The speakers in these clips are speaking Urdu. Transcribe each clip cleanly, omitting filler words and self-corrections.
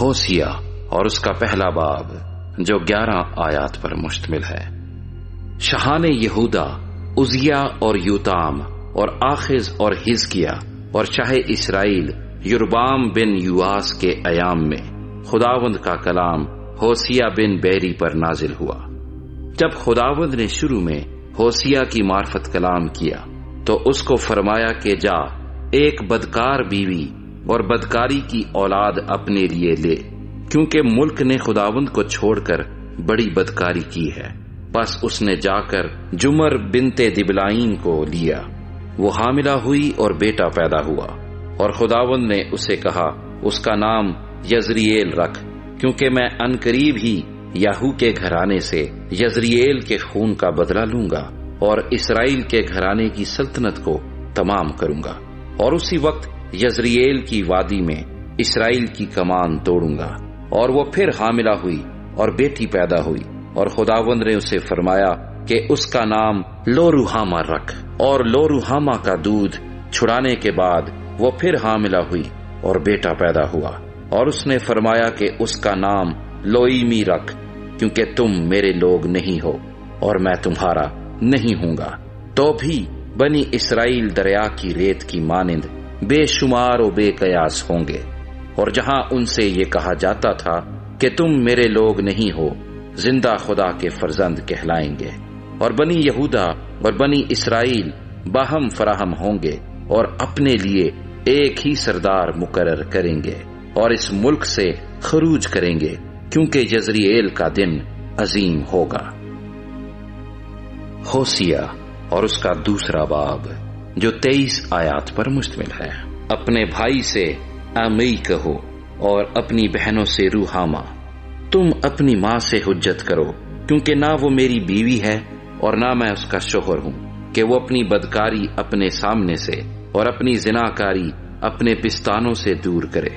ہوسیہ اور اس کا پہلا باب جو 11 آیات پر مشتمل ہے۔ شاہان یہودا عزیہ اور یوتام اور آخز اور حزقیہ اور شاہ اسرائیل یربام بن یواس کے ایام میں خداوند کا کلام ہوسیہ بن بیری پر نازل ہوا۔ جب خداوند نے شروع میں ہوسیہ کی معرفت کلام کیا تو اس کو فرمایا کہ جا ایک بدکار بیوی اور بدکاری کی اولاد اپنے لیے لے، کیونکہ ملک نے خداوند کو چھوڑ کر بڑی بدکاری کی ہے۔ بس اس نے جا کر جمر بنت دبلائیم کو لیا، وہ حاملہ ہوئی اور بیٹا پیدا ہوا، اور خداوند نے اسے کہا اس کا نام یزرییل رکھ، کیونکہ میں عنقریب ہی یاہو کے گھرانے سے یزرییل کے خون کا بدلہ لوں گا اور اسرائیل کے گھرانے کی سلطنت کو تمام کروں گا، اور اسی وقت یزرییل کی وادی میں اسرائیل کی کمان توڑوں گا۔ اور وہ پھر حاملہ ہوئی اور بیٹی پیدا ہوئی، اور خداوند نے اسے فرمایا کہ اس کا نام لو-روحامہ رکھ، اور لو-روحامہ کا دودھ چھڑانے کے بعد وہ پھر حاملہ ہوئی اور بیٹا پیدا ہوا، اور اس نے فرمایا کہ اس کا نام لوئیمی رکھ، کیونکہ تم میرے لوگ نہیں ہو اور میں تمہارا نہیں ہوں گا۔ تو بھی بنی اسرائیل دریا کی ریت کی مانند بے شمار و بے قیاس ہوں گے، اور جہاں ان سے یہ کہا جاتا تھا کہ تم میرے لوگ نہیں ہو، زندہ خدا کے فرزند کہلائیں گے۔ اور بنی یہودا اور بنی اسرائیل باہم فراہم ہوں گے اور اپنے لیے ایک ہی سردار مقرر کریں گے، اور اس ملک سے خروج کریں گے، کیونکہ یزرییل کا دن عظیم ہوگا۔ ہوسیہ اور اس کا دوسرا باب جو 23 آیات پر مشتمل ہے۔ اپنے بھائی سے امی کہو اور اپنی بہنوں سے روحامہ، تم اپنی ماں سے حجت کرو، کیونکہ نہ وہ میری بیوی ہے اور نہ میں اس کا شوہر ہوں، کہ وہ اپنی بدکاری اپنے سامنے سے اور اپنی زناکاری اپنے پستانوں سے دور کرے۔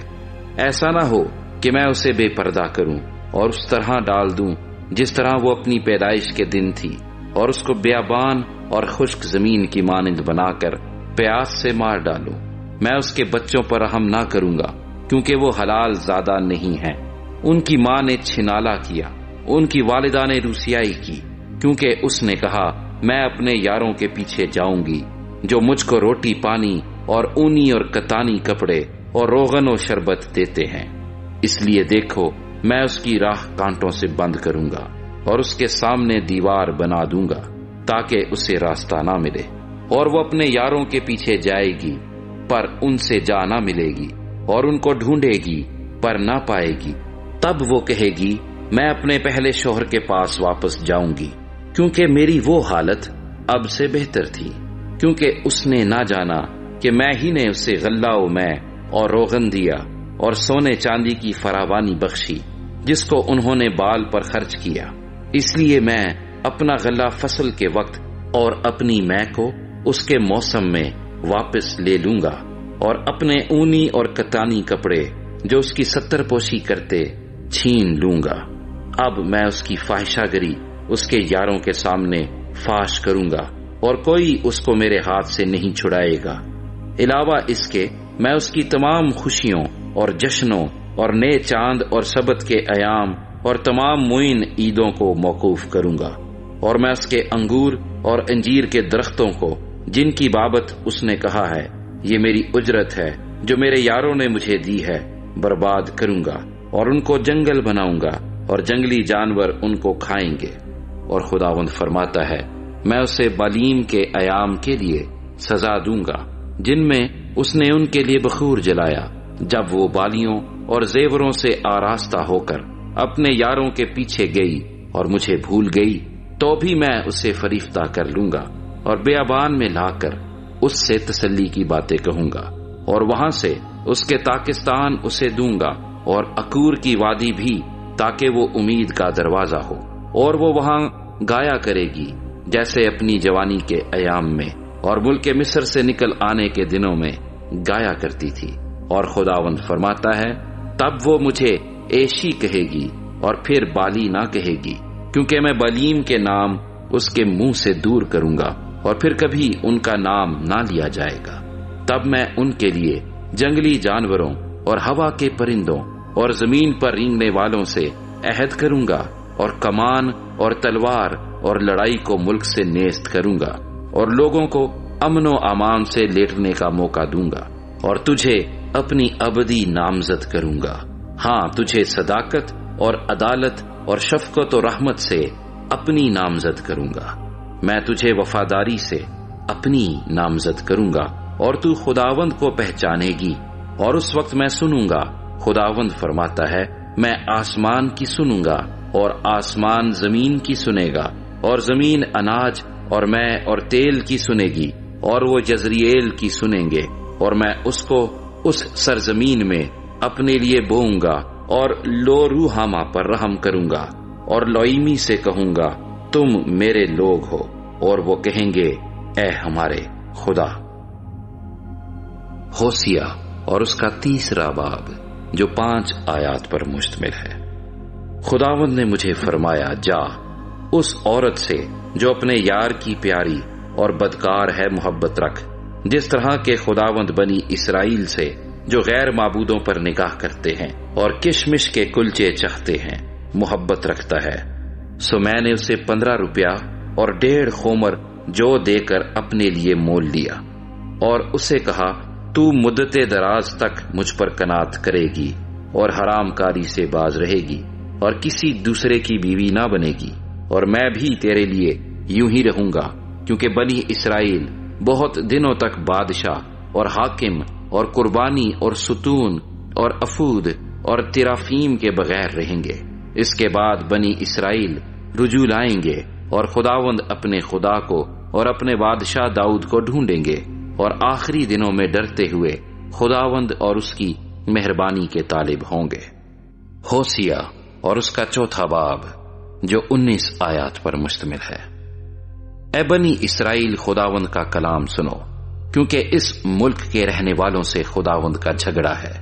ایسا نہ ہو کہ میں اسے بے پردہ کروں اور اس طرح ڈال دوں جس طرح وہ اپنی پیدائش کے دن تھی، اور اس کو بیابان اور خشک زمین کی مانند بنا کر پیاس سے مار ڈالوں۔ میں اس کے بچوں پر رحم نہ کروں گا، کیونکہ وہ حلال زادہ نہیں ہیں۔ ان کی ماں نے چھنالا کیا، ان کی والدہ نے روسیائی کی، کیونکہ اس نے کہا میں اپنے یاروں کے پیچھے جاؤں گی جو مجھ کو روٹی پانی اور اونی اور کتانی کپڑے اور روغن و شربت دیتے ہیں۔ اس لیے دیکھو میں اس کی راہ کانٹوں سے بند کروں گا اور اس کے سامنے دیوار بنا دوں گا تاکہ اسے راستہ نہ ملے، اور وہ اپنے یاروں کے پیچھے جائے گی پر ان سے جا نہ ملے گی، اور ان کو ڈھونڈے گی پر نہ پائے گی۔ تب وہ کہے گی میں اپنے پہلے شوہر کے پاس واپس جاؤں گی، کیونکہ میری وہ حالت اب سے بہتر تھی، کیونکہ اس نے نہ جانا کہ میں ہی نے اسے غلہ و میں اور روغن دیا اور سونے چاندی کی فراوانی بخشی، جس کو انہوں نے بال پر خرچ کیا۔ اس لیے میں اپنا غلہ فصل کے وقت اور اپنی میں کو اس کے موسم میں واپس لے لوں گا، اور اپنے اونی اور کتانی کپڑے جو اس کی 70 پوشی کرتے چھین لوں گا۔ اب میں اس کی فاحشہ گری اس کے یاروں کے سامنے فاش کروں گا، اور کوئی اس کو میرے ہاتھ سے نہیں چھڑائے گا۔ علاوہ اس کے میں اس کی تمام خوشیوں اور جشنوں اور نئے چاند اور سبت کے ایام اور تمام معین عیدوں کو موقوف کروں گا، اور میں اس کے انگور اور انجیر کے درختوں کو جن کی بابت اس نے کہا ہے یہ میری اجرت ہے جو میرے یاروں نے مجھے دی ہے، برباد کروں گا، اور ان کو جنگل بناؤں گا اور جنگلی جانور ان کو کھائیں گے۔ اور خداوند فرماتا ہے میں اسے بالیم کے ایام کے لیے سزا دوں گا جن میں اس نے ان کے لیے بخور جلایا، جب وہ بالیوں اور زیوروں سے آراستہ ہو کر اپنے یاروں کے پیچھے گئی اور مجھے بھول گئی، تو بھی میں اسے فریفتہ کر لوں گا اور بیابان میں لا کر اس سے تسلی کی باتیں کہوں گا، اور وہاں سے اس کے پاکستان اسے دوں گا، اور اکور کی وادی بھی، تاکہ وہ امید کا دروازہ ہو، اور وہ وہاں گایا کرے گی جیسے اپنی جوانی کے ایام میں اور ملک مصر سے نکل آنے کے دنوں میں گایا کرتی تھی۔ اور خداوند فرماتا ہے تب وہ مجھے ایشی کہے گی اور پھر بالی نہ کہے گی، کیونکہ میں بالیم کے نام اس کے منہ سے دور کروں گا اور پھر کبھی ان کا نام نہ لیا جائے گا۔ تب میں ان کے لیے جنگلی جانوروں اور ہوا کے پرندوں اور زمین پر رینگنے والوں سے عہد کروں گا، اور کمان اور تلوار اور لڑائی کو ملک سے نیست کروں گا، اور لوگوں کو امن و امان سے لیٹنے کا موقع دوں گا، اور تجھے اپنی ابدی نامزد کروں گا۔ ہاں، تجھے صداقت اور عدالت اور شفقت و رحمت سے اپنی نامزد کروں گا۔ میں تجھے وفاداری سے اپنی نامزد کروں گا، اور تو خداوند کو پہچانے گی۔ اور اس وقت میں سنوں گا، خداوند فرماتا ہے، میں آسمان کی سنوں گا، اور آسمان زمین کی سنے گا، اور زمین اناج اور میں اور تیل کی سنے گی، اور وہ جزریل کی سنیں گے، اور میں اس کو اس سرزمین میں اپنے لیے بوؤں گا، اور لو روحامہ پر رحم کروں گا، اور لوئیمی سے کہوں گا، تم میرے لوگ ہو، اور وہ کہیں گے، اے ہمارے خدا۔ ہوسیہ اور اس کا 30واں باب، جو 5 آیات پر مشتمل ہے۔ خداوند نے مجھے فرمایا، جا اس عورت سے جو اپنے یار کی پیاری اور بدکار ہے محبت رکھ، جس طرح کے خداوند بنی اسرائیل سے جو غیر معبودوں پر نگاہ کرتے ہیں اور کشمش کے کلچے چاہتے ہیں محبت رکھتا ہے۔ سو میں نے اسے 15 روپیہ اور 1.5 خومر جو دے کر اپنے لیے مول لیا، اور اسے کہا، تو مدت دراز تک مجھ پر قناعت کرے گی اور حرام کاری سے باز رہے گی اور کسی دوسرے کی بیوی نہ بنے گی، اور میں بھی تیرے لیے یوں ہی رہوں گا، کیونکہ بنی اسرائیل بہت دنوں تک بادشاہ اور حاکم اور قربانی اور ستون اور افود اور ترافیم کے بغیر رہیں گے۔ اس کے بعد بنی اسرائیل رجوع لائیں گے، اور خداوند اپنے خدا کو اور اپنے بادشاہ داؤد کو ڈھونڈیں گے، اور آخری دنوں میں ڈرتے ہوئے خداوند اور اس کی مہربانی کے طالب ہوں گے۔ ہوسیہ اور اس کا 4واں باب، جو 19 آیات پر مشتمل ہے۔ اے بنی اسرائیل، خداوند کا کلام سنو، کیونکہ اس ملک کے رہنے والوں سے خداوند کا جھگڑا ہے،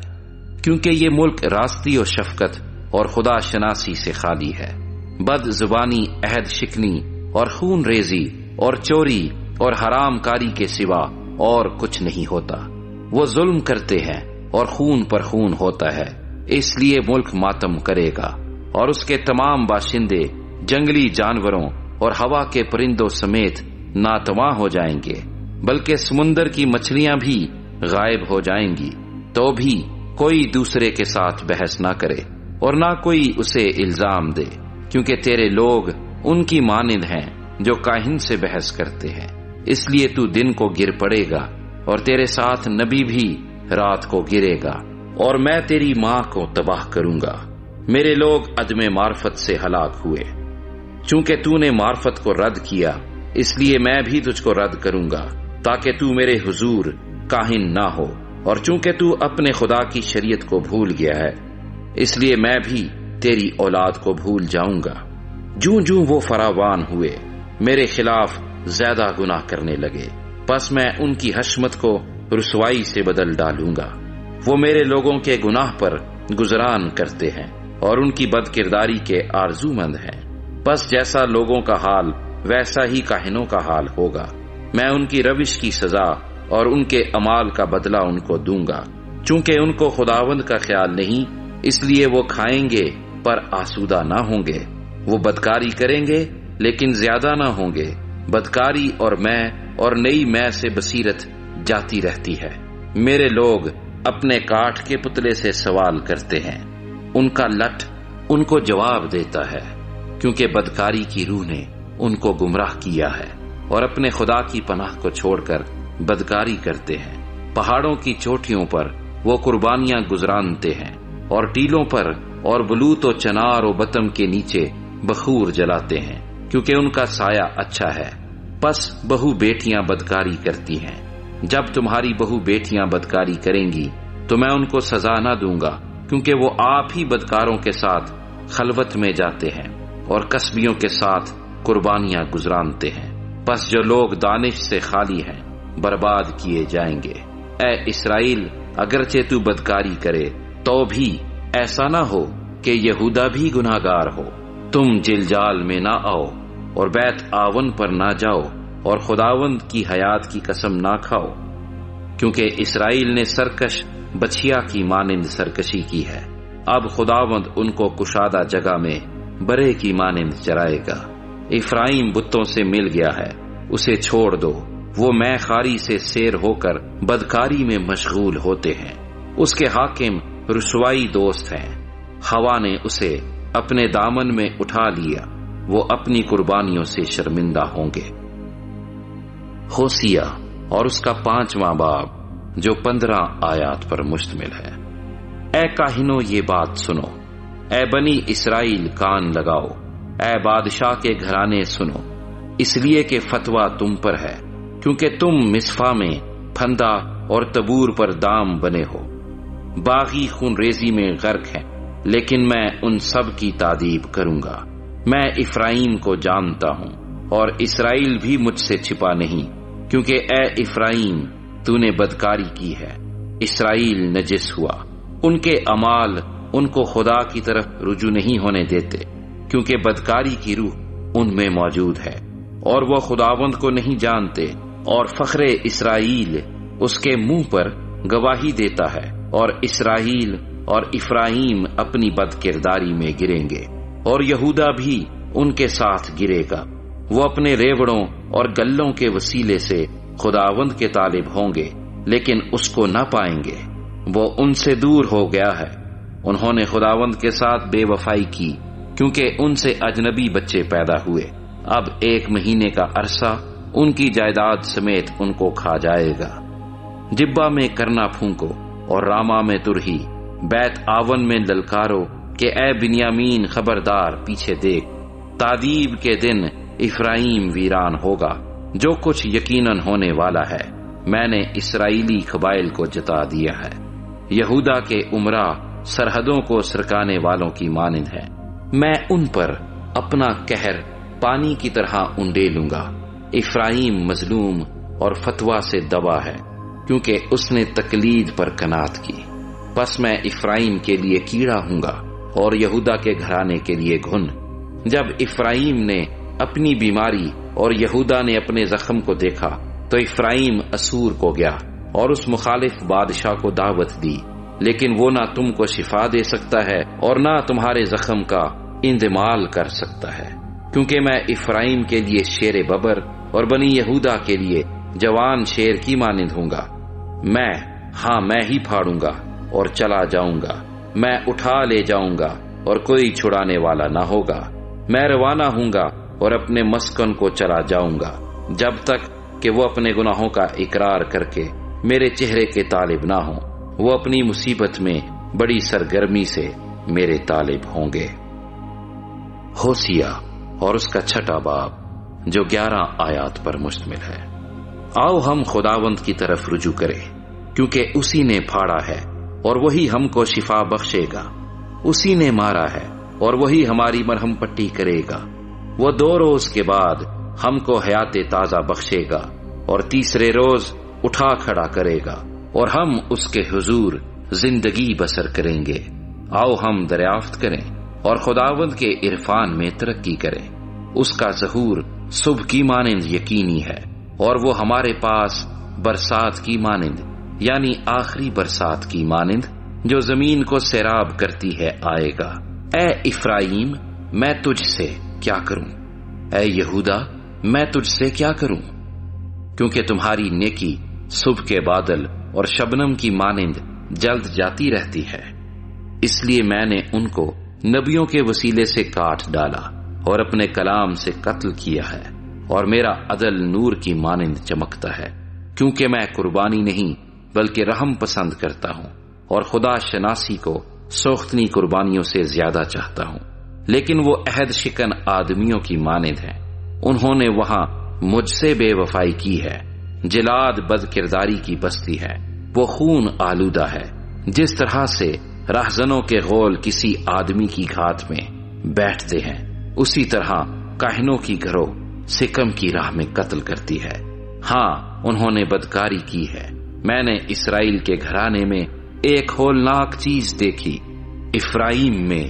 کیونکہ یہ ملک راستی و شفقت اور خدا شناسی سے خالی ہے۔ بد زبانی، عہد شکنی اور خون ریزی اور چوری اور حرام کاری کے سوا اور کچھ نہیں ہوتا۔ وہ ظلم کرتے ہیں اور خون پر خون ہوتا ہے، اس لیے ملک ماتم کرے گا، اور اس کے تمام باشندے جنگلی جانوروں اور ہوا کے پرندوں سمیت ناتواں ہو جائیں گے، بلکہ سمندر کی مچھلیاں بھی غائب ہو جائیں گی۔ تو بھی کوئی دوسرے کے ساتھ بحث نہ کرے اور نہ کوئی اسے الزام دے، کیونکہ تیرے لوگ ان کی مانند ہیں جو کاہن سے بحث کرتے ہیں۔ اس لیے تو دن کو گر پڑے گا، اور تیرے ساتھ نبی بھی رات کو گرے گا، اور میں تیری ماں کو تباہ کروں گا۔ میرے لوگ عدم معرفت سے ہلاک ہوئے، چونکہ تو نے معرفت کو رد کیا، اس لیے میں بھی تجھ کو رد کروں گا، تاکہ تو میرے حضور کاہن نہ ہو، اور چونکہ تو اپنے خدا کی شریعت کو بھول گیا ہے، اس لیے میں بھی تیری اولاد کو بھول جاؤں گا۔ جوں جوں وہ فراوان ہوئے، میرے خلاف زیادہ گناہ کرنے لگے، پس میں ان کی حشمت کو رسوائی سے بدل ڈالوں گا۔ وہ میرے لوگوں کے گناہ پر گزران کرتے ہیں اور ان کی بد کرداری کے آرزو مند ہیں، پس جیسا لوگوں کا حال ویسا ہی کاہنوں کا حال ہوگا۔ میں ان کی روش کی سزا اور ان کے اعمال کا بدلہ ان کو دوں گا، چونکہ ان کو خداوند کا خیال نہیں، اس لیے وہ کھائیں گے پر آسودہ نہ ہوں گے، وہ بدکاری کریں گے لیکن زیادہ نہ ہوں گے۔ بدکاری اور میں اور نئی میں سے بصیرت جاتی رہتی ہے۔ میرے لوگ اپنے کاٹھ کے پتلے سے سوال کرتے ہیں، ان کا لٹ ان کو جواب دیتا ہے، کیونکہ بدکاری کی روح نے ان کو گمراہ کیا ہے، اور اپنے خدا کی پناہ کو چھوڑ کر بدکاری کرتے ہیں۔ پہاڑوں کی چوٹیوں پر وہ قربانیاں گزرانتے ہیں، اور ٹیلوں پر اور بلوت و چنار و بتم کے نیچے بخور جلاتے ہیں، کیونکہ ان کا سایہ اچھا ہے۔ پس بہو بیٹیاں بدکاری کرتی ہیں۔ جب تمہاری بہو بیٹیاں بدکاری کریں گی تو میں ان کو سزا نہ دوں گا، کیونکہ وہ آپ ہی بدکاروں کے ساتھ خلوت میں جاتے ہیں اور کسبیوں کے ساتھ قربانیاں گزرانتے ہیں۔ پس جو لوگ دانش سے خالی ہیں برباد کیے جائیں گے۔ اے اسرائیل، اگرچہ تو بدکاری کرے تو بھی ایسا نہ ہو کہ یہودا بھی گناہگار ہو۔ تم جلجال میں نہ آؤ اور بیت آون پر نہ جاؤ اور خداوند کی حیات کی قسم نہ کھاؤ، کیونکہ اسرائیل نے سرکش بچھیا کی مانند سرکشی کی ہے، اب خداوند ان کو کشادہ جگہ میں برے کی مانند چرائے گا۔ افرایم بتوں سے مل گیا ہے، اسے چھوڑ دو، وہ میں خاری سے سیر ہو کر بدکاری میں مشغول ہوتے ہیں۔ اس کے حاکم رسوائی دوست ہیں، ہوا نے اسے اپنے دامن میں اٹھا لیا، وہ اپنی قربانیوں سے شرمندہ ہوں گے۔ ہوسیہ اور اس کا 5واں باب جو 15 آیات پر مشتمل ہے۔ اے کاہنو یہ بات سنو، اے بنی اسرائیل کان لگاؤ، اے بادشاہ کے گھرانے سنو، اس لیے کہ فتویٰ تم پر ہے، کیونکہ تم مصفا میں پھندا اور تبور پر دام بنے ہو، باغی خون ریزی میں غرق ہیں، لیکن میں ان سب کی تعدیب کروں گا۔ میں افرایم کو جانتا ہوں اور اسرائیل بھی مجھ سے چھپا نہیں، کیونکہ اے افرایم تو نے بدکاری کی ہے، اسرائیل نجس ہوا، ان کے اعمال ان کو خدا کی طرف رجوع نہیں ہونے دیتے، کیونکہ بدکاری کی روح ان میں موجود ہے اور وہ خداوند کو نہیں جانتے، اور فخر اسرائیل اس کے منہ پر گواہی دیتا ہے، اور اسرائیل اور افرایم اپنی بد کرداری میں گریں گے، اور یہودا بھی ان کے ساتھ گرے گا۔ وہ اپنے ریوڑوں اور گلوں کے وسیلے سے خداوند کے طالب ہوں گے، لیکن اس کو نہ پائیں گے، وہ ان سے دور ہو گیا ہے۔ انہوں نے خداوند کے ساتھ بے وفائی کی، کیونکہ ان سے اجنبی بچے پیدا ہوئے۔ اب 1 مہینے کا عرصہ ان کی جائیداد سمیت ان کو کھا جائے گا۔ جبہ میں کرنا پھونکو اور راما میں ترہی، بیت آون میں للکارو کہ اے بنیامین خبردار پیچھے دیکھ، تعدیب کے دن افرایم ویران ہوگا، جو کچھ یقیناً ہونے والا ہے میں نے اسرائیلی قبائل کو جتا دیا ہے۔ یہودا کے عمرہ سرحدوں کو سرکانے والوں کی مانند ہے، میں ان پر اپنا قہر پانی کی طرح انڈیلوں گا۔ افرایم مظلوم اور فتویٰ سے دبا ہے، کیونکہ اس نے تقلید پر کنات کی۔ بس میں افرایم کے لیے کیڑا ہوں گا اور یہودا کے گھرانے کے لیے گھن۔ جب افرایم نے اپنی بیماری اور یہودا نے اپنے زخم کو دیکھا تو افرایم اسور کو گیا اور اس مخالف بادشاہ کو دعوت دی، لیکن وہ نہ تم کو شفا دے سکتا ہے اور نہ تمہارے زخم کا اندمال کر سکتا ہے، کیونکہ میں افرایم کے لیے شیر ببر اور بنی یہودا کے لیے جوان شیر کی مانند ہوں گا۔ میں ہی پھاڑوں گا اور چلا جاؤں گا، میں اٹھا لے جاؤں گا اور کوئی چھڑانے والا نہ ہوگا۔ میں روانہ ہوں گا اور اپنے مسکن کو چلا جاؤں گا، جب تک کہ وہ اپنے گناہوں کا اقرار کر کے میرے چہرے کے طالب نہ ہوں۔ وہ اپنی مصیبت میں بڑی سرگرمی سے میرے طالب ہوں گے۔ ہوسیہ اور اس کا 6واں باب جو 11 آیات پر مشتمل ہے۔ آؤ ہم خداوند کی طرف رجوع کریں، کیونکہ اسی نے پھاڑا ہے اور وہی ہم کو شفا بخشے گا، اسی نے مارا ہے اور وہی ہماری مرہم پٹی کرے گا۔ وہ 2 روز کے بعد ہم کو حیات تازہ بخشے گا اور تیسرے روز اٹھا کھڑا کرے گا، اور ہم اس کے حضور زندگی بسر کریں گے۔ آؤ ہم دریافت کریں اور خداوند کے عرفان میں ترقی کریں۔ اس کا ظہور صبح کی مانند یقینی ہے، اور وہ ہمارے پاس برسات کی مانند، یعنی آخری برسات کی مانند جو زمین کو سیراب کرتی ہے آئے گا۔ اے افرایم میں تجھ سے کیا کروں، اے یہودا میں تجھ سے کیا کروں، کیونکہ تمہاری نیکی صبح کے بادل اور شبنم کی مانند جلد جاتی رہتی ہے۔ اس لیے میں نے ان کو نبیوں کے وسیلے سے کاٹ ڈالا اور اپنے کلام سے قتل کیا ہے، اور میرا عدل نور کی مانند چمکتا ہے، کیونکہ میں قربانی نہیں بلکہ رحم پسند کرتا ہوں، اور خدا شناسی کو سوختنی قربانیوں سے زیادہ چاہتا ہوں۔ لیکن وہ عہد شکن آدمیوں کی مانند ہیں، انہوں نے وہاں مجھ سے بے وفائی کی ہے۔ جلاد بد کرداری کی بستی ہے، وہ خون آلودہ ہے۔ جس طرح سے راہزنوں کے غول کسی آدمی کی گھات میں بیٹھتے ہیں، اسی طرح کاہنوں کی گھروں سکم کی راہ میں قتل کرتی ہے۔ ہاں انہوں نے بدکاری کی ہے۔ میں نے اسرائیل کے گھرانے میں ایک ہولناک چیز دیکھی، افرایم میں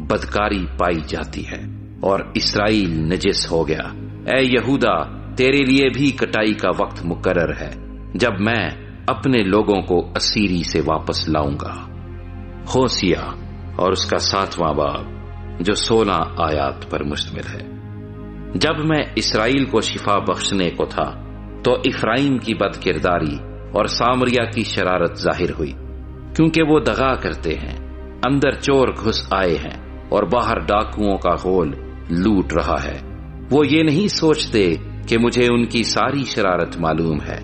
بدکاری پائی جاتی ہے اور اسرائیل نجس ہو گیا۔ اے یہودا تیرے لیے بھی کٹائی کا وقت مقرر ہے، جب میں اپنے لوگوں کو اسیری سے واپس لاؤں گا۔ ہوسیہ اور اس کا 7واں باب جو 16 آیات پر مشتمل ہے۔ جب میں اسرائیل کو شفا بخشنے کو تھا تو افرائیم کی بد کرداری اور سامریا کی شرارت ظاہر ہوئی، کیونکہ وہ دغا کرتے ہیں، اندر چور گھس آئے ہیں اور باہر ڈاکوؤں کا غول لوٹ رہا ہے۔ وہ یہ نہیں سوچتے کہ مجھے ان کی ساری شرارت معلوم ہے۔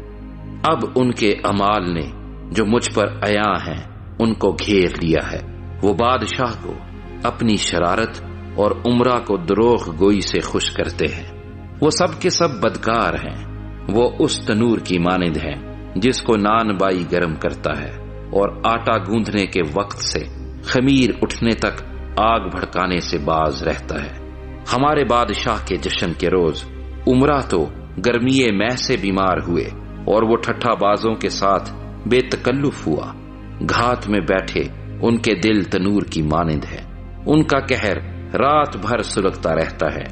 اب ان کے اعمال نے جو مجھ پر عیاں ہیں ان کو گھیر لیا ہے۔ وہ بادشاہ کو اپنی شرارت اور عمرہ کو دروغ گوئی سے خوش کرتے ہیں۔ وہ سب کے سب بدکار ہیں۔ وہ اس تنور کی مانند ہیں جس کو نان بائی گرم کرتا ہے اور آٹا گوندھنے کے وقت سے خمیر اٹھنے تک آگ بھڑکانے سے باز رہتا ہے۔ ہمارے بادشاہ کے جشن کے روز عمرہ تو گرمی مہ سے بیمار ہوئے اور وہ ٹھٹھا بازوں کے ساتھ بے تکلف ہوا۔ گھات میں بیٹھے ان کے دل تنور کی مانند ہے، ان کا قہر رات بھر سلگتا رہتا ہے۔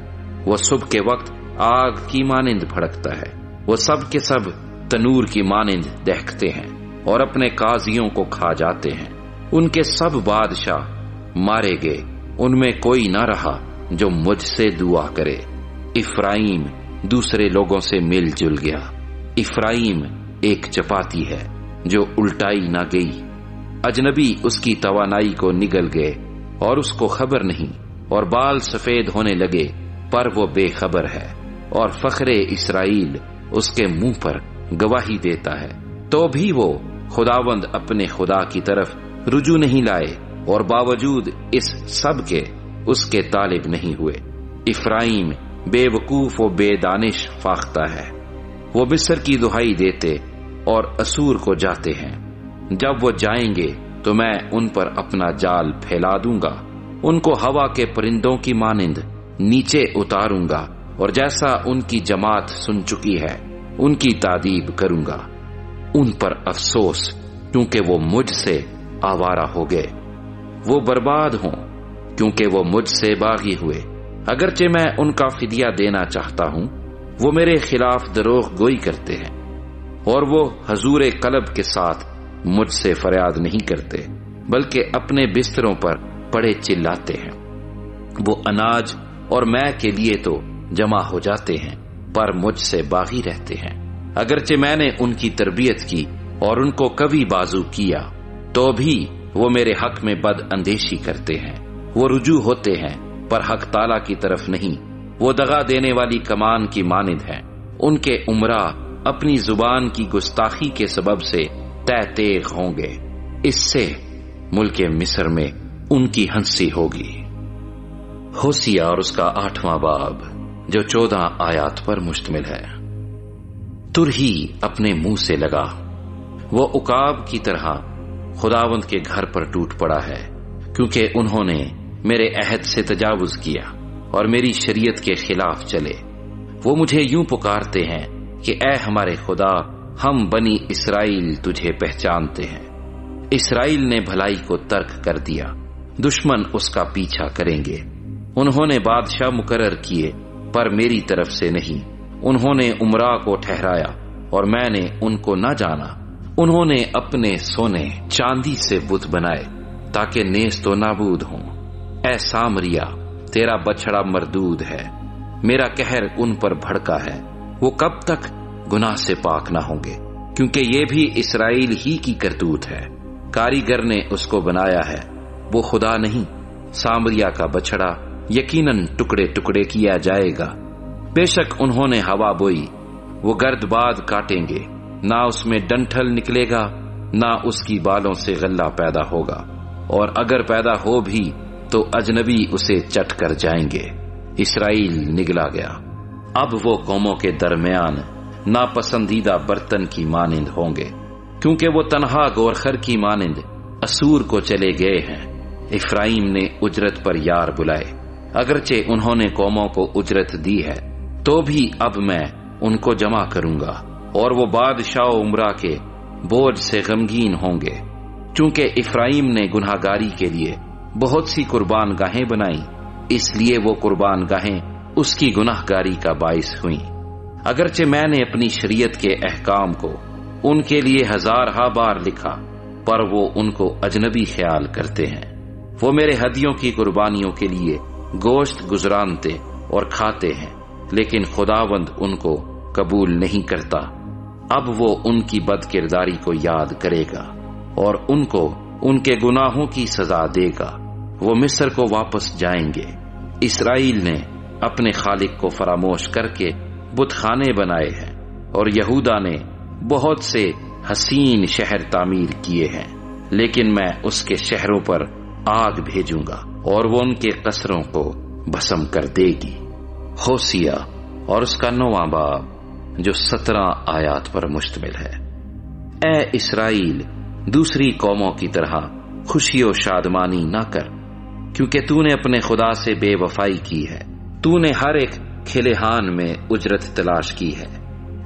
وہ صبح کے وقت آگ کی مانند بھڑکتا ہے۔ وہ سب کے سب تنور کی مانند دہکتے ہیں اور اپنے قاضیوں کو کھا جاتے ہیں۔ ان کے سب بادشاہ مارے گئے، ان میں کوئی نہ رہا جو مجھ سے دعا کرے۔ افرائیم دوسرے لوگوں سے مل جل گیا۔ افرائیم ایک چپاتی ہے جو الٹائی نہ گئی۔ اجنبی اس کی توانائی کو نگل گئے اور اس کو خبر نہیں، اور بال سفید ہونے لگے پر وہ بے خبر ہے، اور فخر اسرائیل اس کے منہ پر گواہی دیتا ہے۔ تو بھی وہ خداوند اپنے خدا کی طرف رجوع نہیں لائے، اور باوجود اس سب کے اس کے طالب نہیں ہوئے۔ افرائیم بے وقوف و بے دانش فاختہ ہے۔ وہ مصر کی دہائی دیتے اور اسور کو جاتے ہیں۔ جب وہ جائیں گے تو میں ان پر اپنا جال پھیلا دوں گا، ان کو ہوا کے پرندوں کی مانند نیچے اتاروں گا، اور جیسا ان کی جماعت سن چکی ہے ان کی تعدیب کروں گا۔ ان پر افسوس کیونکہ وہ مجھ سے آوارہ ہو گئے، وہ برباد ہوں کیونکہ وہ مجھ سے باغی ہوئے۔ اگرچہ میں ان کا فدیہ دینا چاہتا ہوں، وہ میرے خلاف دروغ گوئی کرتے ہیں، اور وہ حضور قلب کے ساتھ مجھ سے فریاد نہیں کرتے، بلکہ اپنے بستروں پر پڑے چلاتے ہیں۔ وہ اناج اور مے کے لیے تو جمع ہو جاتے ہیں، پر مجھ سے باغی رہتے ہیں۔ اگرچہ میں نے ان کی تربیت کی اور ان کو کبھی بازو کیا، تو بھی وہ میرے حق میں بد اندیشی کرتے ہیں۔ وہ رجوع ہوتے ہیں پر حق تعالی کی طرف نہیں، وہ دغا دینے والی کمان کی مانند ہیں۔ ان کے عمرہ اپنی زبان کی گستاخی کے سبب سے تہ تیغ ہوں گے، اس سے ملک مصر میں ان کی ہنسی ہوگی۔ ہوسیہ اور اس کا 8واں باب جو 14 آیات پر مشتمل ہے۔ ترہی اپنے منہ سے لگا، وہ عقاب کی طرح خداوند کے گھر پر ٹوٹ پڑا ہے، کیونکہ انہوں نے میرے عہد سے تجاوز کیا اور میری شریعت کے خلاف چلے۔ وہ مجھے یوں پکارتے ہیں کہ اے ہمارے خدا، ہم بنی اسرائیل تجھے پہچانتے ہیں۔ اسرائیل نے بھلائی کو ترک کر دیا، دشمن اس کا پیچھا کریں گے۔ انہوں نے بادشاہ مقرر کیے پر میری طرف سے نہیں، انہوں نے عمرا کو ٹھہرایا اور میں نے ان کو نہ جانا۔ انہوں نے اپنے سونے چاندی سے بت بنائے تاکہ نیست و نابود ہوں۔ اے سامریا، تیرا بچڑا مردود ہے، میرا قہر ان پر بھڑکا ہے۔ وہ کب تک گناہ سے پاک نہ ہوں گے؟ کیونکہ یہ بھی اسرائیل ہی کی کرتوت ہے، کاریگر نے اس کو بنایا ہے، وہ خدا نہیں۔ سامریا کا بچڑا یقیناً ٹکڑے ٹکڑے کیا جائے گا۔ بے شک انہوں نے ہوا بوئی، وہ گرد باد کاٹیں گے، نہ اس میں ڈنٹھل نکلے گا، نہ اس کی بالوں سے غلہ پیدا ہوگا، اور اگر پیدا ہو بھی تو اجنبی اسے چٹ کر جائیں گے۔ اسرائیل نگلا گیا، اب وہ قوموں کے درمیان ناپسندیدہ برتن کی مانند ہوں گے، کیونکہ وہ تنہا گورخر کی مانند اسور کو چلے گئے ہیں۔ افرائیم نے اجرت پر یار بلائے، اگرچہ انہوں نے قوموں کو اجرت دی ہے، تو بھی اب میں ان کو جمع کروں گا، اور وہ بادشاہ و عمرہ کے بوجھ سے غمگین ہوں گے، چونکہ افرائیم نے گناہ گاری کے لیے بہت سی قربان گاہیں بنائیں، اس لیے وہ قربان گاہیں اس کی گناہ گاری کا باعث ہوئیں۔ اگرچہ میں نے اپنی شریعت کے احکام کو ان کے لیے ہزارہا بار لکھا، پر وہ ان کو اجنبی خیال کرتے ہیں۔ وہ میرے ہدیوں کی قربانیوں کے لیے گوشت گزرانتے اور کھاتے ہیں، لیکن خداوند ان کو قبول نہیں کرتا۔ اب وہ ان کی بد کرداری کو یاد کرے گا اور ان کو ان کے گناہوں کی سزا دے گا۔ وہ مصر کو واپس جائیں گے۔ اسرائیل نے اپنے خالق کو فراموش کر کے بت خانے بنائے ہیں، اور یہودا نے بہت سے حسین شہر تعمیر کیے ہیں، لیکن میں اس کے شہروں پر آگ بھیجوں گا اور وہ ان کے قصروں کو بھسم کر دے گی۔ ہوسیہ اور اس کا 9واں باب جو 17 آیات پر مشتمل ہے۔ اے اسرائیل، دوسری قوموں کی طرح خوشی و شادمانی نہ کر، کیونکہ تو نے اپنے خدا سے بے وفائی کی ہے۔ تو نے ہر ایک کھلیہان میں اجرت تلاش کی ہے۔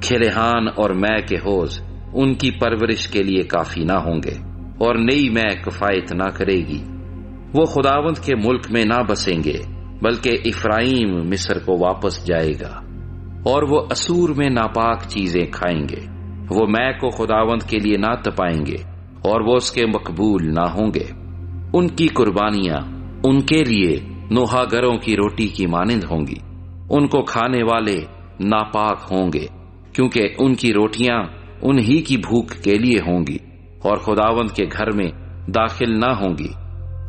کھلیہان اور مے کے حوض ان کی پرورش کے لیے کافی نہ ہوں گے، اور نئی مے کفایت نہ کرے گی۔ وہ خداوند کے ملک میں نہ بسیں گے، بلکہ افرائیم مصر کو واپس جائے گا، اور وہ اسور میں ناپاک چیزیں کھائیں گے۔ وہ مے کو خداوند کے لیے نہ تپائیں گے، اور وہ اس کے مقبول نہ ہوں گے۔ ان کی قربانیاں ان کے لیے نوحہ گروں کی روٹی کی مانند ہوں گی۔ ان کو کھانے والے ناپاک ہوں گے، کیونکہ ان کی روٹیاں انہی کی بھوک کے لیے ہوں گی، اور خداوند کے گھر میں داخل نہ ہوں گی۔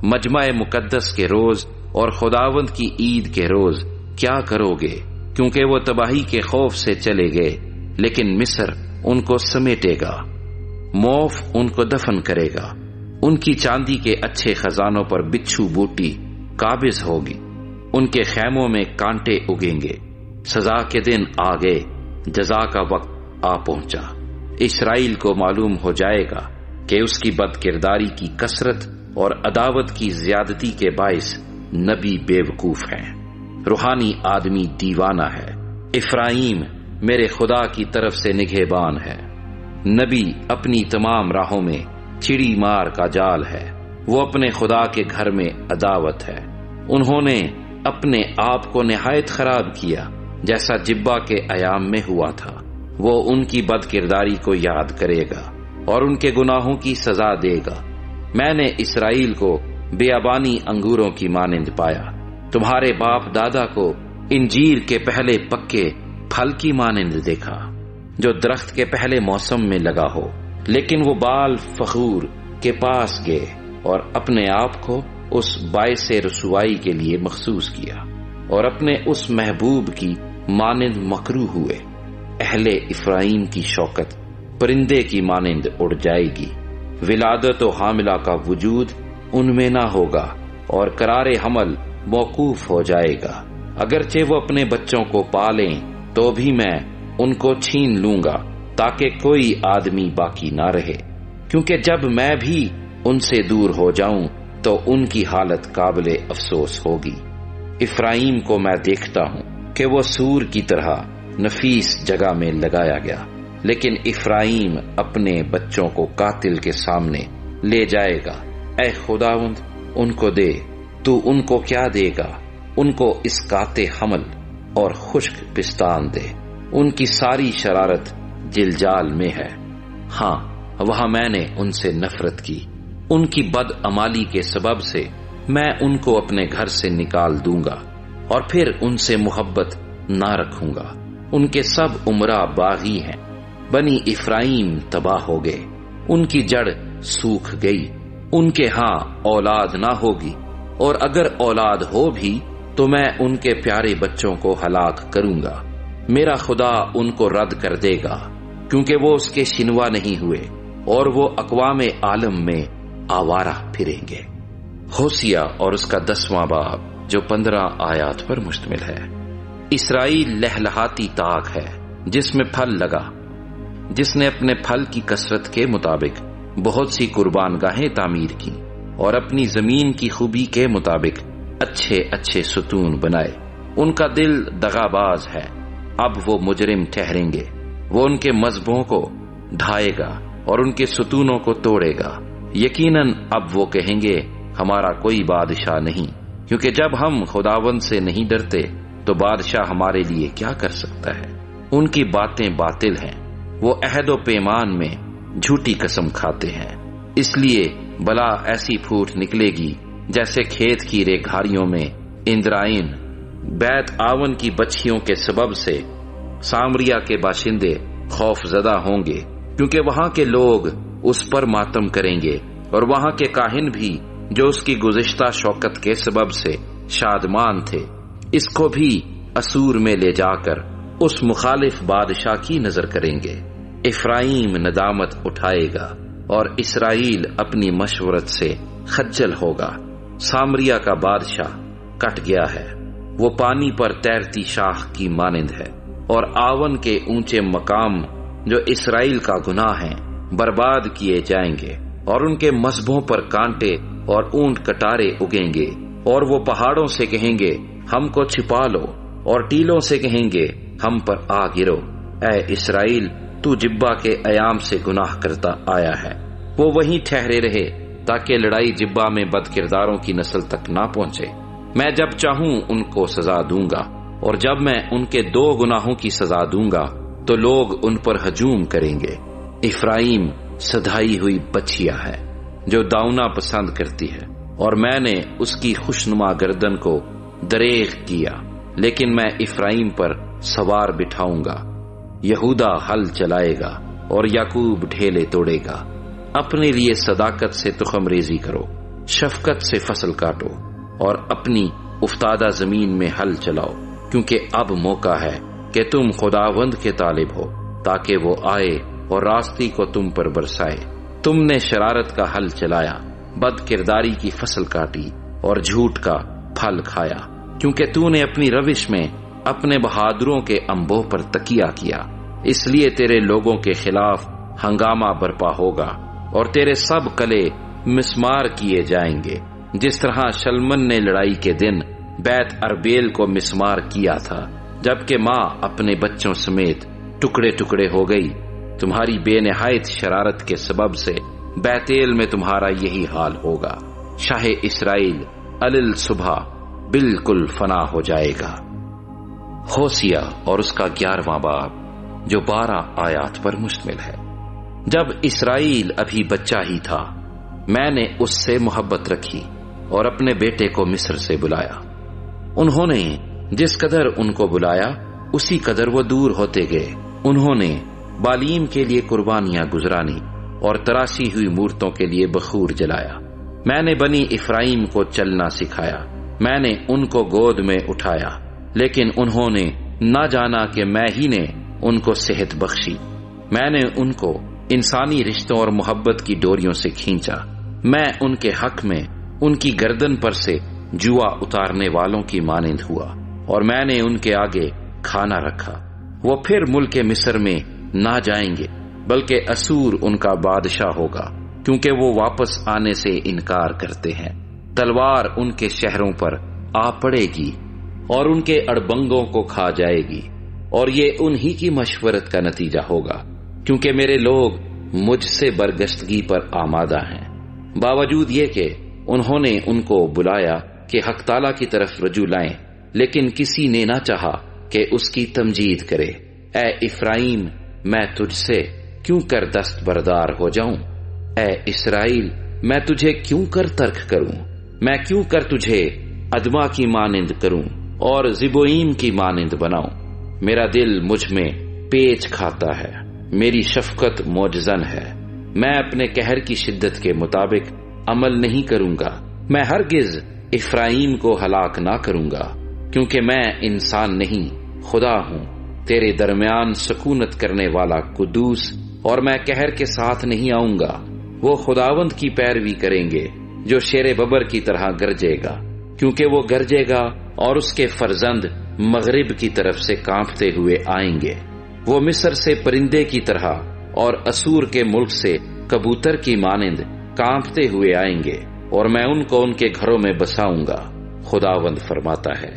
مجمع مقدس کے روز اور خداوند کی عید کے روز کیا کرو گے؟ کیونکہ وہ تباہی کے خوف سے چلے گئے، لیکن مصر ان کو سمیٹے گا، موف ان کو دفن کرے گا۔ ان کی چاندی کے اچھے خزانوں پر بچھو بوٹی قابض ہوگی، ان کے خیموں میں کانٹے اگیں گے۔ سزا کے دن آ گئے، جزا کا وقت آ پہنچا۔ اسرائیل کو معلوم ہو جائے گا کہ اس کی بد کرداری کی کثرت اور عداوت کی زیادتی کے باعث نبی بے وقوف ہیں، روحانی آدمی دیوانہ ہے۔ افرائیم میرے خدا کی طرف سے نگہبان ہے۔ نبی اپنی تمام راہوں میں چڑی مار کا جال ہے، وہ اپنے خدا کے گھر میں عداوت ہے۔ انہوں نے اپنے آپ کو نہایت خراب کیا، جیسا جبا کے ایام میں ہوا تھا۔ وہ ان کی بد کرداری کو یاد کرے گا اور ان کے گناہوں کی سزا دے گا۔ میں نے اسرائیل کو بیابانی انگوروں کی مانند پایا، تمہارے باپ دادا کو انجیر کے پہلے پکے پھل کی مانند دیکھا، جو درخت کے پہلے موسم میں لگا ہو۔ لیکن وہ بال فخور کے پاس گئے اور اپنے آپ کو اس باعث رسوائی کے لیے مخصوص کیا، اور اپنے اس محبوب کی مانند مکروہ ہوئے۔ اہل افرائیم کی شوکت پرندے کی مانند اڑ جائے گی، ولادت و حاملہ کا وجود ان میں نہ ہوگا، اور قرار حمل موقوف ہو جائے گا۔ اگرچہ وہ اپنے بچوں کو پالیں تو بھی میں ان کو چھین لوں گا، تاکہ کوئی آدمی باقی نہ رہے، کیونکہ جب میں بھی ان سے دور ہو جاؤں تو ان کی حالت قابل افسوس ہوگی۔ افرائیم کو میں دیکھتا ہوں کہ وہ سور کی طرح نفیس جگہ میں لگایا گیا، لیکن افرائیم اپنے بچوں کو قاتل کے سامنے لے جائے گا۔ اے خداوند، ان کو دے، تو ان کو کیا دے گا؟ ان کو اسقاط حمل اور خشک پستان دے۔ ان کی ساری شرارت جلجال میں ہے۔ ہاں، وہاں میں نے ان سے نفرت کی، ان کی بد عمالی کے سبب سے میں ان کو اپنے گھر سے نکال دوں گا، اور پھر ان سے محبت نہ رکھوں گا۔ ان کے سب عمرہ باغی ہیں، بنی افرائیم تباہ ہو گئے، ان کی جڑ سوکھ گئی، ان کے ہاں اولاد نہ ہوگی، اور اگر اولاد ہو بھی تو میں ان کے پیارے بچوں کو ہلاک کروں گا۔ میرا خدا ان کو رد کر دے گا، کیونکہ وہ اس کے شنوا نہیں ہوئے، اور وہ اقوام عالم میں آوارہ پھریں گے۔ ہوسیہ اور اس کا 10واں باب جو 15 آیات پر مشتمل ہے۔ اسرائیل لہلہاتی طاق ہے جس میں پھل لگا، جس نے اپنے پھل کی کثرت کے مطابق بہت سی قربان گاہیں تعمیر کی، اور اپنی زمین کی خوبی کے مطابق اچھے اچھے ستون بنائے۔ ان کا دل دغاباز ہے، اب وہ مجرم ٹھہریں گے۔ وہ ان کے مذبحوں کو ڈھائے گا اور ان کے ستونوں کو توڑے گا۔ یقیناً اب وہ کہیں گے ہمارا کوئی بادشاہ نہیں، کیونکہ جب ہم خداوند سے نہیں ڈرتے تو بادشاہ ہمارے لیے کیا کر سکتا ہے؟ ان کی باتیں باطل ہیں، وہ عہد و پیمان میں جھوٹی قسم کھاتے ہیں، اس لیے بلا ایسی پھوٹ نکلے گی جیسے کھیت کی ریگھاریوں میں اندرائن بیت آون کی بچیوں کے سبب سے سامریا کے باشندے خوف زدہ ہوں گے، کیونکہ وہاں کے لوگ اس پر ماتم کریں گے، اور وہاں کے کاہن بھی جو اس کی گزشتہ شوکت کے سبب سے شادمان تھے، اس کو بھی اسور میں لے جا کر اس مخالف بادشاہ کی نظر کریں گے۔ افرایم ندامت اٹھائے گا اور اسرائیل اپنی مشورت سے خجل ہوگا۔ سامریا کا بادشاہ کٹ گیا ہے، وہ پانی پر تیرتی شاخ کی مانند ہے، اور آون کے اونچے مقام جو اسرائیل کا گناہ ہیں برباد کیے جائیں گے، اور ان کے مذبحوں پر کانٹے اور اونٹ کٹارے اگیں گے، اور وہ پہاڑوں سے کہیں گے ہم کو چھپا لو، اور ٹیلوں سے کہیں گے ہم پر آ گرو۔ اے اسرائیل، تو جبا کے ایام سے گناہ کرتا آیا ہے۔ وہ وہیں ٹھہرے رہے تاکہ لڑائی جبا میں بد کرداروں کی نسل تک نہ پہنچے۔ میں جب چاہوں ان کو سزا دوں گا، اور جب میں ان کے 2 گناہوں کی سزا دوں گا تو لوگ ان پر ہجوم کریں گے۔ افرایم سدھائی ہوئی بچیا ہے جو داؤنا پسند کرتی ہے، اور میں نے اس کی خوشنما گردن کو دریغ کیا، لیکن میں افرایم پر سوار بٹھاؤں گا۔ یہودا ہل چلائے گا اور یعقوب ڈھیلے توڑے گا۔ اپنے لیے صداقت سے تخم ریزی کرو، شفقت سے فصل کاٹو، اور اپنی افتادہ زمین میں ہل چلاؤ، کیونکہ اب موقع ہے کہ تم خداوند کے طالب ہو، تاکہ وہ آئے اور راستی کو تم پر برسائے۔ تم نے شرارت کا ہل چلایا، بد کرداری کی فصل کاٹی، اور جھوٹ کا پھل کھایا، کیونکہ تو نے اپنی روش میں اپنے بہادروں کے انبوں پر تکیہ کیا۔ اس لیے تیرے لوگوں کے خلاف ہنگامہ برپا ہوگا، اور تیرے سب قلعے مسمار کیے جائیں گے، جس طرح شلمن نے لڑائی کے دن بیت اربیل کو مسمار کیا تھا، جبکہ ماں اپنے بچوں سمیت ٹکڑے ٹکڑے ہو گئی۔ تمہاری بے نہایت شرارت کے سبب سے بیتیل میں تمہارا یہی حال ہوگا۔ شاہ اسرائیل الل صبح بالکل فنا ہو جائے گا۔ ہوسیہ اور اس کا 11واں باب، جو 12 آیات پر مشتمل ہے۔ جب اسرائیل ابھی بچہ ہی تھا، میں نے اس سے محبت رکھی اور اپنے بیٹے کو مصر سے بلایا۔ انہوں نے جس قدر ان کو بلایا اسی قدر وہ دور ہوتے گئے۔ انہوں نے بالیم کے لیے قربانیاں گزرانی اور تراشی ہوئی مورتوں کے لیے بخور جلایا۔ میں نے بنی افرایم کو چلنا سکھایا، میں نے ان کو گود میں اٹھایا، لیکن انہوں نے نہ جانا کہ میں ہی نے ان کو صحت بخشی۔ میں نے ان کو انسانی رشتوں اور محبت کی ڈوریوں سے کھینچا۔ میں ان کے حق میں ان کی گردن پر سے جوا اتارنے والوں کی مانند ہوا، اور میں نے ان کے آگے کھانا رکھا۔ وہ پھر ملک مصر میں نہ جائیں گے، بلکہ اسور ان کا بادشاہ ہوگا، کیونکہ وہ واپس آنے سے انکار کرتے ہیں۔ تلوار ان کے شہروں پر آ پڑے گی اور ان کے اڑبنگوں کو کھا جائے گی، اور یہ انہی کی مشورت کا نتیجہ ہوگا، کیونکہ میرے لوگ مجھ سے برگشتگی پر آمادہ ہیں۔ باوجود یہ کہ انہوں نے ان کو بلایا کہ حق تعالیٰ کی طرف رجوع لائیں، لیکن کسی نے نہ چاہا کہ اس کی تمجید کرے۔ اے افرایم، میں تجھ سے کیوں کر دست بردار ہو جاؤں؟ اے اسرائیل، میں تجھے کیوں کر ترک کروں؟ میں کیوں کر تجھے ادما کی مانند کروں اور زبوئیم کی مانند بناؤں؟ میرا دل مجھ میں پیچ کھاتا ہے، میری شفقت موجزن ہے۔ میں اپنے قہر کی شدت کے مطابق عمل نہیں کروں گا۔ میں ہرگز افرایم کو ہلاک نہ کروں گا، کیونکہ میں انسان نہیں، خدا ہوں، تیرے درمیان سکونت کرنے والا قدوس، اور میں قہر کے ساتھ نہیں آؤں گا۔ وہ خداوند کی پیروی کریں گے جو شیر ببر کی طرح گرجے گا، کیونکہ وہ گرجے گا اور اس کے فرزند مغرب کی طرف سے کانپتے ہوئے آئیں گے۔ وہ مصر سے پرندے کی طرح اور اسور کے ملک سے کبوتر کی مانند کانپتے ہوئے آئیں گے، اور میں ان کو ان کے گھروں میں بساؤں گا۔ خداوند فرماتا ہے،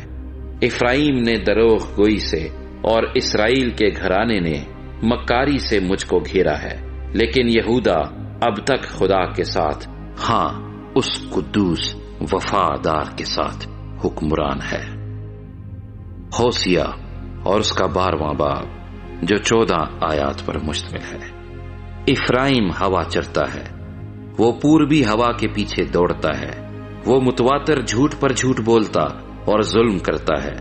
افرایم نے دروغ گوئی سے اور اسرائیل کے گھرانے نے مکاری سے مجھ کو گھیرا ہے، لیکن یہودا اب تک خدا کے ساتھ، ہاں اس قدوس وفادار کے ساتھ حکمران ہے۔ ہوسیہ اور اس کا 12واں باب، جو 14 آیات پر مشتمل ہے۔ افرایم ہوا چرتا ہے، وہ پوربی ہوا کے پیچھے دوڑتا ہے، وہ متواتر جھوٹ پر جھوٹ بولتا اور ظلم کرتا ہے۔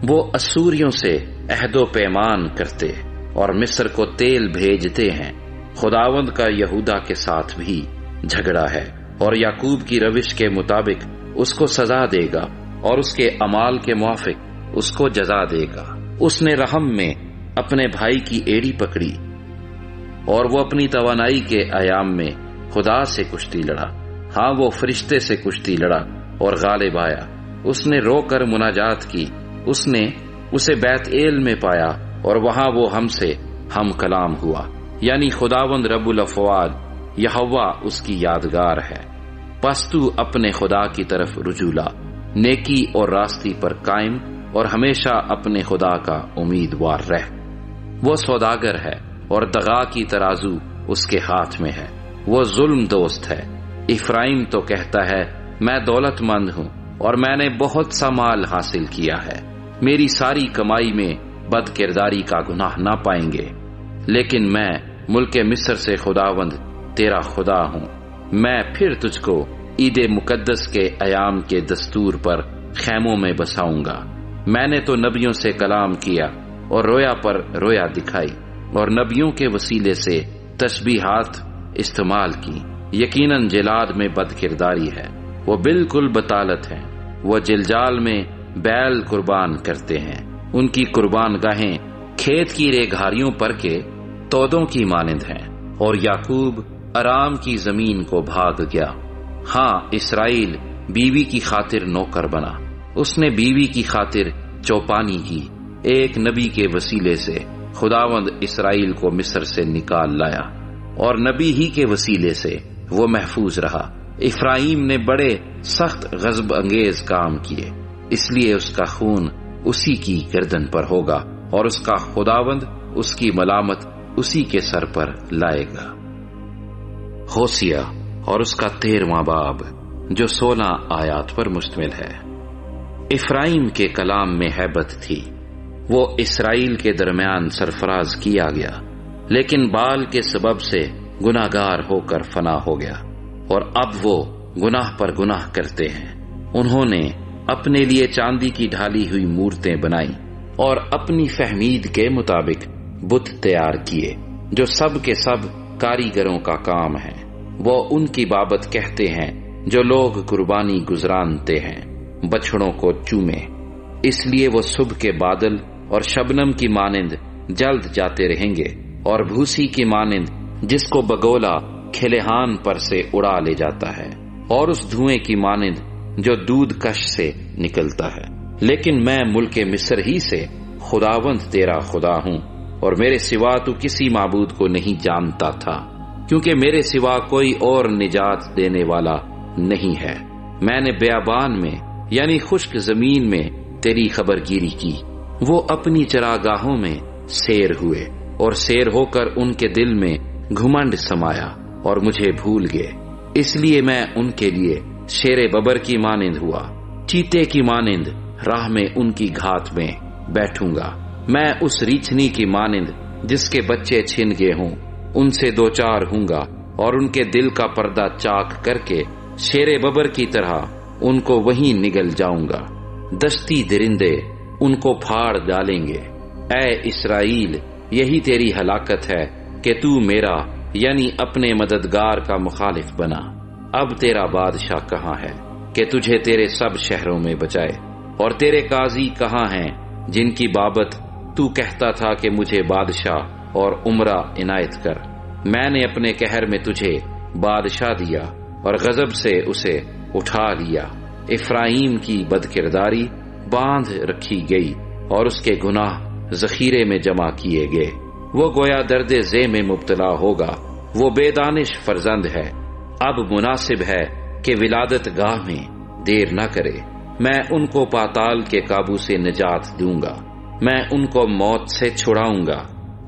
وہ اسوریوں سے عہد و پیمان کرتے اور مصر کو تیل بھیجتے ہیں۔ خداوند کا یہودا کے ساتھ بھی جھگڑا ہے اور یعقوب کی روش کے مطابق اس کو سزا دے گا اور اس کے اعمال کے موافق اس کو جزا دے گا۔ اس نے رحم میں اپنے بھائی کی ایڑی پکڑی اور وہ اپنی توانائی کے ایام میں خدا سے کشتی لڑا۔ ہاں، وہ فرشتے سے کشتی لڑا اور غالب آیا۔ اس نے رو کر مناجات کی۔ اس نے اسے بیت ایل میں پایا اور وہاں وہ ہم سے ہم کلام ہوا، یعنی خداوند رب الافواج یہوہ اس کی یادگار ہے۔ پس تو اپنے خدا کی طرف رجوع لا، نیکی اور راستی پر قائم اور ہمیشہ اپنے خدا کا امیدوار رہ۔ وہ سوداگر ہے اور دغا کی ترازو اس کے ہاتھ میں ہے۔ وہ ظلم دوست ہے۔ افرائیم تو کہتا ہے میں دولت مند ہوں اور میں نے بہت سا مال حاصل کیا ہے، میری ساری کمائی میں بد کرداری کا گناہ نہ پائیں گے۔ لیکن میں ملک مصر سے خداوند تیرا خدا ہوں۔ میں پھر تجھ کو عید مقدس کے ایام کے دستور پر خیموں میں بساؤں گا۔ میں نے تو نبیوں سے کلام کیا اور رویا پر رویا دکھائی اور نبیوں کے وسیلے سے تشبیہات استعمال کی۔ یقیناً جلاد میں بد کرداری ہے، وہ بالکل بطالت ہیں۔ وہ جلجال میں بیل قربان کرتے ہیں، ان کی قربان گاہیں کھیت کی ریگھاریوں پر کے تودوں کی مانند ہیں، اور یعقوب ارام کی زمین کو بھاگ گیا۔ ہاں، اسرائیل بیوی کی خاطر نوکر بنا، اس نے بیوی کی خاطر چوپانی کی۔ ایک نبی کے وسیلے سے خداوند اسرائیل کو مصر سے نکال لایا، اور نبی ہی کے وسیلے سے وہ محفوظ رہا۔ افرائیم نے بڑے سخت غضب انگیز کام کیے، اس لیے اس کا خون اسی کی گردن پر ہوگا اور اس کا خداوند اس کی ملامت اسی کے سر پر لائے گا۔ ہوسیہ اور اس کا 13واں باب، جو 16 آیات پر مشتمل ہے۔ افرائیم کے کلام میں ہیبت تھی، وہ اسرائیل کے درمیان سرفراز کیا گیا، لیکن بال کے سبب سے گناہگار ہو کر فنا ہو گیا، اور اب وہ گناہ پر گناہ کرتے ہیں۔ انہوں نے اپنے لیے چاندی کی ڈھالی ہوئی مورتیں بنائیں اور اپنی فہمید کے مطابق بت تیار کیے، جو سب کے سب کاریگروں کا کام ہے۔ وہ ان کی بابت کہتے ہیں جو لوگ قربانی گزرانتے ہیں بچڑوں کو چومے، اس لیے وہ صبح کے بادل اور شبنم کی مانند جلد جاتے رہیں گے، اور بھوسی کی مانند جس کو بگولا کھلیہان پر سے اڑا لے جاتا ہے، اور اس دھوئیں کی مانند جو دودھ کش سے نکلتا ہے۔ لیکن میں ملک مصر ہی سے خداوند تیرا خدا ہوں، اور میرے سوا تو کسی معبود کو نہیں جانتا تھا، کیونکہ میرے سوا کوئی اور نجات دینے والا نہیں ہے۔ میں نے بیابان میں یعنی خشک زمین میں تیری خبر گیری کی۔ وہ اپنی چراگاہوں میں سیر ہوئے، اور سیر ہو کر ان کے دل میں گھمنڈ سمایا اور مجھے بھول گئے۔ اس لیے میں ان کے لیے شیر ببر کی مانند ہوا، چیتے کی مانند راہ میں ان کی گھات میں بیٹھوں گا۔ میں اس ریچھنی کی مانند جس کے بچے چھن گئے ہوں ان سے دو چار ہوں گا، اور ان کے دل کا پردہ چاک کر کے شیر ببر کی طرح ان کو وہیں نگل جاؤں گا۔ دشتی درندے ان کو پھاڑ ڈالیں گے۔ اے اسرائیل، یہی تیری ہلاکت ہے کہ تو میرا یعنی اپنے مددگار کا مخالف بنا۔ اب تیرا بادشاہ کہاں ہے کہ تجھے تیرے سب شہروں میں بچائے؟ اور تیرے قاضی کہاں ہیں جن کی بابت تو کہتا تھا کہ مجھے بادشاہ اور عمرہ عنایت کر؟ میں نے اپنے قہر میں تجھے بادشاہ دیا اور غضب سے اسے اٹھا لیا۔ افرائیم کی بدکرداری باندھ رکھی گئی اور اس کے گناہ ذخیرے میں جمع کیے گئے۔ وہ گویا درد ذے میں مبتلا ہوگا، وہ بے دانش فرزند ہے۔ اب مناسب ہے کہ ولادت گاہ میں دیر نہ کرے۔ میں ان کو پاتال کے قابو سے نجات دوں گا، میں ان کو موت سے چھڑاؤں گا۔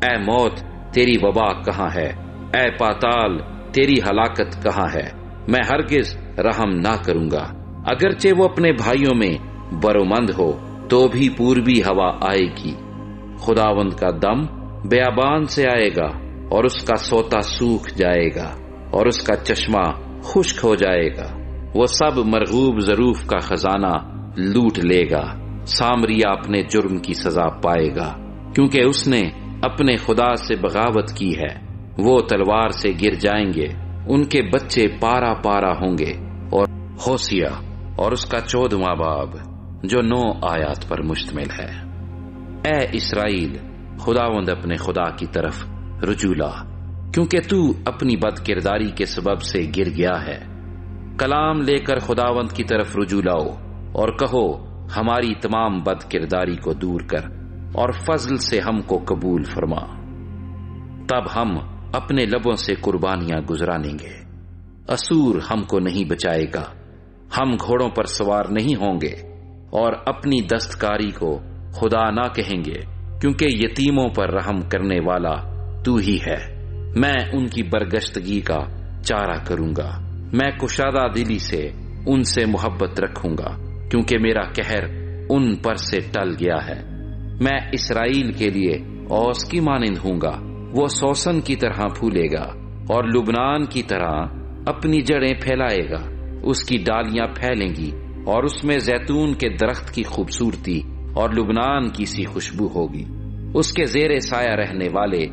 اے موت، تیری وبا کہاں ہے؟ اے پاتال، تیری ہلاکت کہاں ہے؟ میں ہرگز رحم نہ کروں گا۔ اگرچہ وہ اپنے بھائیوں میں برومند ہو تو بھی پوربی ہوا آئے گی۔ خداوند کا دم بیابان سے آئے گا، اور اس کا سوتا سوکھ جائے گا، اور اس کا چشمہ خشک ہو جائے گا۔ وہ سب مرغوب ظروف کا خزانہ لوٹ لے گا۔ سامریا اپنے جرم کی سزا پائے گا کیونکہ اس نے اپنے خدا سے بغاوت کی ہے۔ وہ تلوار سے گر جائیں گے، ان کے بچے پارا پارا ہوں گے۔ اور ہوسیہ اور اس کا 14واں باب جو 9 آیات پر مشتمل ہے۔ اے اسرائیل، خداوند اپنے خدا کی طرف رجوع لا، کیونکہ تو اپنی بد کرداری کے سبب سے گر گیا ہے۔ کلام لے کر خداوند کی طرف رجوع لاؤ اور کہو ہماری تمام بد کرداری کو دور کر اور فضل سے ہم کو قبول فرما۔ تب ہم اپنے لبوں سے قربانیاں گزرانیں گے۔ اسور ہم کو نہیں بچائے گا، ہم گھوڑوں پر سوار نہیں ہوں گے اور اپنی دستکاری کو خدا نہ کہیں گے، کیونکہ یتیموں پر رحم کرنے والا تو ہی ہے۔ میں ان کی برگشتگی کا چارہ کروں گا، میں کشادہ دلی سے ان سے محبت رکھوں گا، کیونکہ میرا قہر ان پر سے ٹل گیا ہے۔ میں اسرائیل کے لیے اوس کی مانند ہوں گا، وہ سوسن کی طرح پھولے گا اور لبنان کی طرح اپنی جڑیں پھیلائے گا۔ اس کی ڈالیاں پھیلیں گی اور اس میں زیتون کے درخت کی خوبصورتی اور لبنان کی سی خوشبو ہوگی۔ اس کے زیر سایہ رہنے والے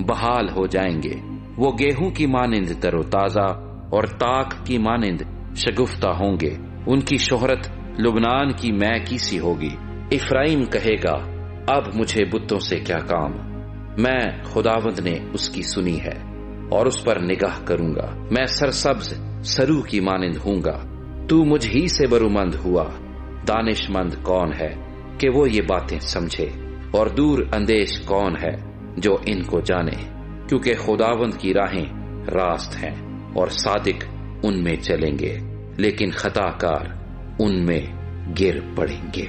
بحال ہو جائیں گے، وہ گیہوں کی مانند تر و تازہ اور تاک کی مانند شگفتہ ہوں گے۔ ان کی شہرت لبنان کی مے کی سی ہوگی۔ افرائیم کہے گا اب مجھے بتوں سے کیا کام، میں خداوند نے اس کی سنی ہے اور اس پر نگاہ کروں گا۔ میں سرسبز سرو کی مانند ہوں گا، تو مجھ ہی سے برومند ہوا۔ دانش مند کون ہے کہ وہ یہ باتیں سمجھے، اور دور اندیش کون ہے جو ان کو جانے؟ کیونکہ خداوند کی راہیں راست ہیں اور صادق ان میں چلیں گے، لیکن خطا کار ان میں گر پڑیں گے۔